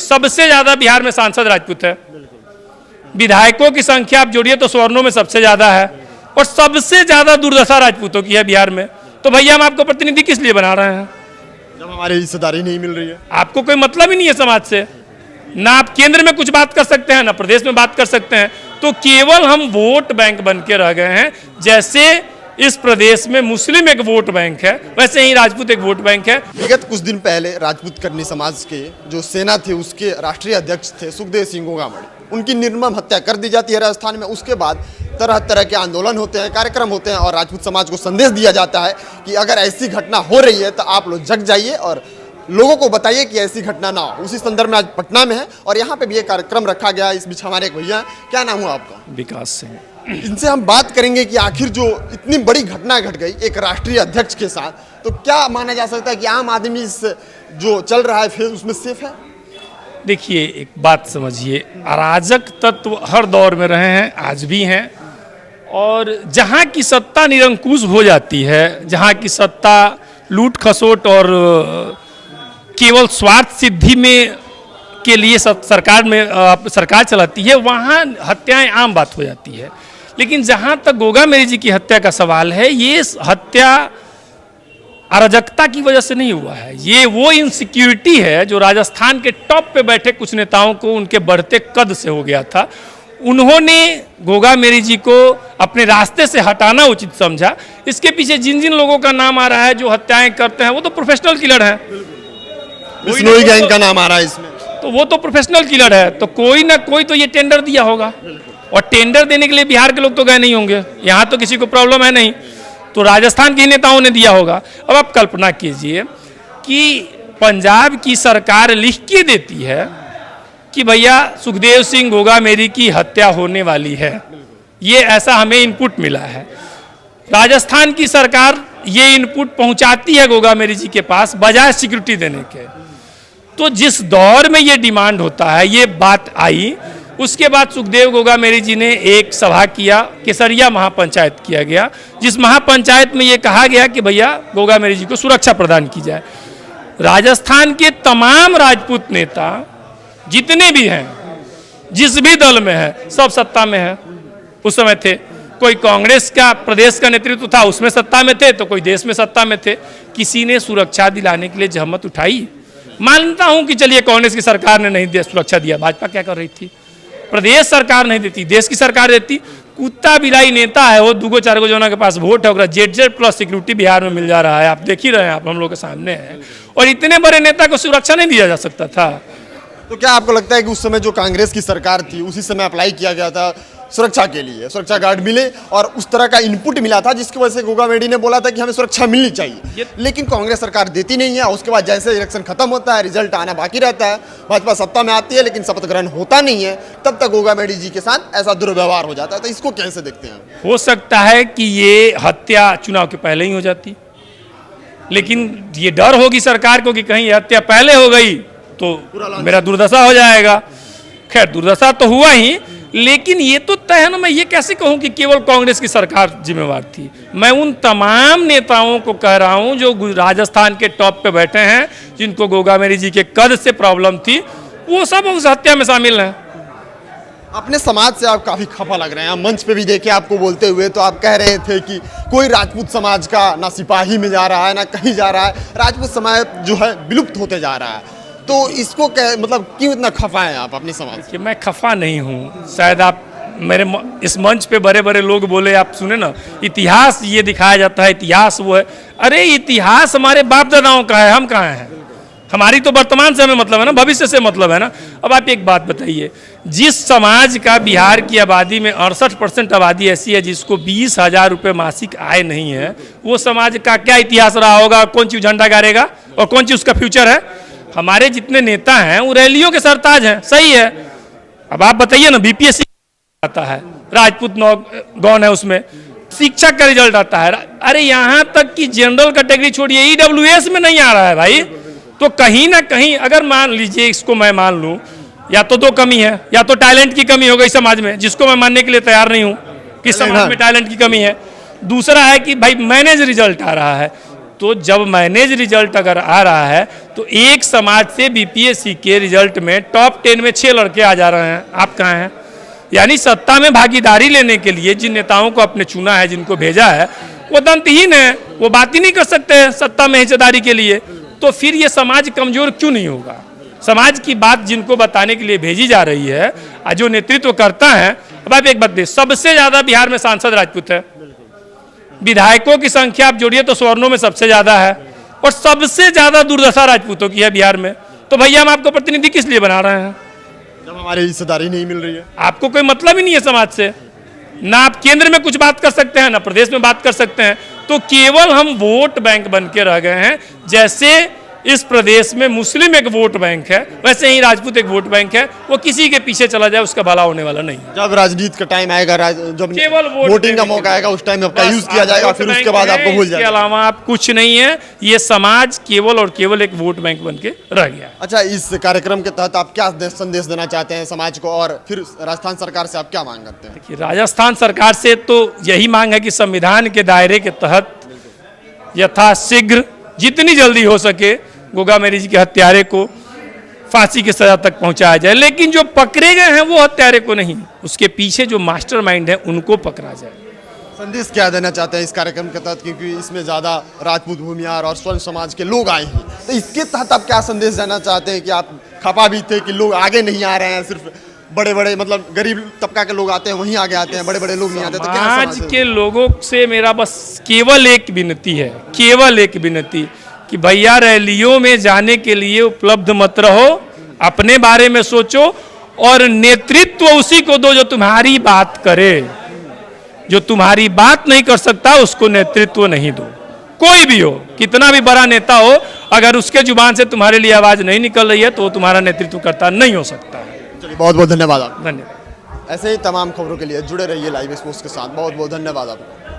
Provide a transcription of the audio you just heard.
सबसे ज्यादा बिहार में सांसद राजपूत है। विधायकों की संख्या आप जोड़िए तो स्वर्णों में सबसे ज्यादा है और सबसे ज्यादा दुर्दशा राजपूतों की है बिहार में। तो भैया हम आपको प्रतिनिधि किस लिए बना रहे हैं जब हमारी हिस्सेदारी नहीं मिल रही है? आपको कोई मतलब ही नहीं है समाज से। ना आप केंद्र में कुछ बात कर सकते हैं ना प्रदेश में बात कर सकते हैं। तो केवल हम वोट बैंक बन के रह गए हैं। जैसे इस प्रदेश में मुस्लिम एक वोट बैंक है वैसे ही राजपूत एक वोट बैंक है। विगत कुछ दिन पहले राजपूत करनी समाज के जो सेना थे उसके राष्ट्रीय अध्यक्ष थे सुखदेव सिंह गोगामड़ी, उनकी निर्मम हत्या कर दी जाती है राजस्थान में। उसके बाद तरह तरह के आंदोलन होते हैं, कार्यक्रम होते हैं और राजपूत समाज को संदेश दिया जाता है कि अगर ऐसी घटना हो रही है तो आप लोग जग जाइए और लोगों को बताइए कि ऐसी घटना ना हो। उसी संदर्भ में आज पटना में है और यहाँ पे भी ये कार्यक्रम रखा गया। इस बीच हमारे एक भैया, क्या नाम हुआ आपका? विकास सिंह। इनसे हम बात करेंगे कि आखिर जो इतनी बड़ी घटना घट गई एक राष्ट्रीय अध्यक्ष के साथ, तो क्या माना जा सकता है कि आम आदमी इस जो चल रहा है फिर उसमें सेफ है? देखिए एक बात समझिए, अराजक तत्व हर दौर में रहे हैं, आज भी हैं। और जहाँ की सत्ता निरंकुश हो जाती है, जहाँ की सत्ता लूट खसोट और केवल स्वार्थ सिद्धि में के लिए सरकार चलाती है, वहाँ हत्याएं आम बात हो जाती है। लेकिन जहाँ तक गोगामेरी जी की हत्या का सवाल है, ये हत्या अराजकता की वजह से नहीं हुआ है। ये वो इनसिक्योरिटी है जो राजस्थान के टॉप पे बैठे कुछ नेताओं को उनके बढ़ते कद से हो गया था। उन्होंने गोगामेरी जी को अपने रास्ते से हटाना उचित समझा। इसके पीछे जिन जिन लोगों का नाम आ रहा है जो हत्याएं करते हैं वो तो प्रोफेशनल किलर हैं। बिश्नोई गैंग का नाम आ रहा है इसमें, तो वो तो प्रोफेशनल किलर है। तो कोई ना कोई तो ये टेंडर दिया होगा और टेंडर देने के लिए बिहार के लोग तो गए नहीं होंगे। यहाँ तो किसी को प्रॉब्लम है नहीं, तो राजस्थान के नेताओं ने दिया होगा। अब आप कल्पना कीजिए कि पंजाब की सरकार लिख के देती है कि भैया सुखदेव सिंह गोगामेरी की हत्या होने वाली है, ये ऐसा हमें इनपुट मिला है। राजस्थान की सरकार ये इनपुट पहुंचाती है गोगामेरी जी के पास बजाय सिक्योरिटी देने के। तो जिस दौर में ये डिमांड होता है, ये बात आई, उसके बाद सुखदेव गोगामेरी जी ने एक सभा किया, केसरिया महापंचायत किया गया, जिस महापंचायत में ये कहा गया कि भैया गोगामेरी जी को सुरक्षा प्रदान की जाए। राजस्थान के तमाम राजपूत नेता जितने भी हैं, जिस भी दल में है, सब सत्ता में है। उस समय थे, कोई कांग्रेस का प्रदेश का नेतृत्व था उसमें सत्ता में थे, तो कोई देश में सत्ता में थे। किसी ने सुरक्षा दिलाने के लिए जहमत उठाई? मानता हूं कि चलिए कांग्रेस की सरकार ने नहीं सुरक्षा दिया, भाजपा क्या कर रही थी? प्रदेश सरकार नहीं देती, देश की सरकार देती। कुत्ता बिलाई नेता है वो, 2 4 जना के पास वोट है, जेड प्लस सिक्योरिटी बिहार में मिल जा रहा है। आप देख ही रहे हैं, आप हम लोग के सामने है। और इतने बड़े नेता को सुरक्षा नहीं दिया जा सकता था। तो क्या आपको लगता है कि उस समय जो कांग्रेस की सरकार थी उसी समय अप्लाई किया गया था सुरक्षा के लिए, सुरक्षा गार्ड मिले और उस तरह का इनपुट मिला था जिसकी वजह से गोगामेडी ने बोला था कि हमें सुरक्षा मिलनी चाहिए, लेकिन कांग्रेस सरकार देती नहीं है। उसके बाद जैसे इलेक्शन खत्म होता है, रिजल्ट आना बाकी रहता है, भाजपा सत्ता में आती है लेकिन शपथ ग्रहण होता नहीं है, तब तक गोगामेडी जी के साथ ऐसा दुर्व्यवहार हो जाता है। तो इसको कैसे देखते हैं? हो सकता है कि ये हत्या चुनाव के पहले ही हो जाती, लेकिन ये डर होगी सरकार को कि कहीं ये हत्या पहले हो गई तो मेरा दुर्दशा हो जाएगा। खैर दुर्दशा तो हुआ ही, लेकिन ये तो तय है ना। मैं ये कैसे कहूं कि केवल कांग्रेस की सरकार जिम्मेवार थी? मैं उन तमाम नेताओं को कह रहा हूं जो राजस्थान के टॉप पे बैठे हैं, जिनको गोगामेरी जी के कद से प्रॉब्लम थी, वो सब उस हत्या में शामिल हैं। अपने समाज से आप काफी खफा लग रहे हैं। हम मंच पे भी देखे आपको बोलते हुए, तो आप कह रहे थे कि कोई राजपूत समाज का ना सिपाही में जा रहा है ना कहीं जा रहा है, राजपूत समाज जो है विलुप्त होते जा रहा है। तो इसको मतलब क्यों इतना खफा है आप अपने समाज कि? मैं खफा नहीं हूँ। शायद आप मेरे इस मंच पे बड़े बड़े लोग बोले, आप सुने ना, इतिहास ये दिखाया जाता है, इतिहास वो है। अरे इतिहास हमारे बाप दादाओं का है, हम कहाँ हैं? हमारी तो वर्तमान से हमें मतलब है ना, भविष्य से मतलब है ना। अब आप एक बात बताइए, जिस समाज का बिहार की आबादी में 68% आबादी ऐसी है जिसको 20,000 रुपये मासिक आय नहीं है, वो समाज का क्या इतिहास रहा होगा? कौन चीज झंडा गाड़ेगा और कौन चीज उसका फ्यूचर है? हमारे जितने नेता हैं वो रैलियों के सरताज हैं, सही है। अब आप बताइए ना, बीपीएससी आता है, राजपूत गौन है, उसमें शिक्षक का रिजल्ट आता है। अरे यहाँ तक कि जनरल कैटेगरी छोड़िए, ईडब्ल्यूएस में नहीं आ रहा है भाई। तो कहीं ना कहीं अगर मान लीजिए, इसको मैं मान लूँ, या तो 2 कमी है, या तो टैलेंट की कमी हो गई समाज में, जिसको मैं मानने के लिए तैयार नहीं हूँ कि समाज में टैलेंट की कमी है। दूसरा है कि भाई मैनेज रिजल्ट आ रहा है। तो जब मैनेज रिजल्ट अगर आ रहा है तो एक समाज से बीपीएससी के रिजल्ट में टॉप 10 में 6 लड़के आ जा रहे हैं, आप कहाँ हैं? यानी सत्ता में भागीदारी लेने के लिए जिन नेताओं को आपने चुना है, जिनको भेजा है, वो दंतहीन है, वो बात ही नहीं कर सकते हैं सत्ता में हिस्सेदारी के लिए। तो फिर ये समाज कमजोर क्यों नहीं होगा? समाज की बात जिनको बताने के लिए भेजी जा रही है, जो नेतृत्व करता है। अब आप एक बात दें, सबसे ज्यादा बिहार में सांसद राजपूत है, विधायकों की संख्या आप जोड़िए तो स्वर्णों में सबसे ज्यादा है, और सबसे ज्यादा दुर्दशा राजपूतों की है बिहार में। तो भैया हम आपको प्रतिनिधि किस लिए बना रहे हैं जब हमारी हिस्सेदारी नहीं मिल रही है? आपको कोई मतलब ही नहीं है समाज से, ना आप केंद्र में कुछ बात कर सकते हैं, ना प्रदेश में बात कर सकते हैं। तो केवल हम वोट बैंक बन के रह गए हैं। जैसे इस प्रदेश में मुस्लिम एक वोट बैंक है, वैसे ही राजपूत एक वोट बैंक है। वो किसी के पीछे चला जाए उसका भला होने वाला नहीं। जब राजनीति का टाइम आएगा, जब केवल वोटिंग का मौका आएगा, उस टाइम आपका यूज किया जाएगा, फिर उसके बाद आपको भूल जाएगा। इसके अलावा आप कुछ नहीं है। ये समाज केवल और केवल एक वोट बैंक बन के रह गया। अच्छा, इस कार्यक्रम के तहत आप क्या संदेश देना चाहते हैं समाज को, और फिर राजस्थान सरकार से आप क्या मांग करते हैं? कि राजस्थान सरकार से तो यही मांग है कि संविधान के दायरे के तहत यथाशीघ्र जितनी जल्दी हो सके गोगा मेरी जी के हत्यारे को फांसी की सजा तक पहुंचाया जाए। लेकिन जो पकड़े गए हैं वो हत्यारे को नहीं, उसके पीछे जो मास्टरमाइंड है उनको पकड़ा जाए। संदेश क्या देना चाहते हैं इस कार्यक्रम के तहत, क्योंकि इसमें ज़्यादा राजपूत, भूमिहार और स्वर्ण समाज के लोग आए हैं, तो इसके तहत आप क्या संदेश देना चाहते हैं? कि आप खपा भी थे कि लोग आगे नहीं आ रहे हैं, सिर्फ बड़े बड़े मतलब गरीब तबका के लोग आते हैं वहीं आगे आते हैं, बड़े बड़े लोग नहीं आते, तो क्या आज के लोगों से मेरा बस केवल एक विनती है, केवल एक विनती कि भैया रैलियों में जाने के लिए उपलब्ध मत रहो, अपने बारे में सोचो और नेतृत्व उसी को दो जो तुम्हारी बात करे। जो तुम्हारी बात नहीं कर सकता उसको नेतृत्व नहीं दो। कोई भी हो, कितना भी बड़ा नेता हो, अगर उसके जुबान से तुम्हारे लिए आवाज नहीं निकल रही है तो वो तुम्हारा नेतृत्व करता नहीं हो सकता है। चलिए, बहुत बहुत धन्यवाद आप। धन्यवाद। ऐसे ही तमाम खबरों के लिए जुड़े रहिए लाइव स्पोर्ट्स के साथ। बहुत बहुत धन्यवाद आपको।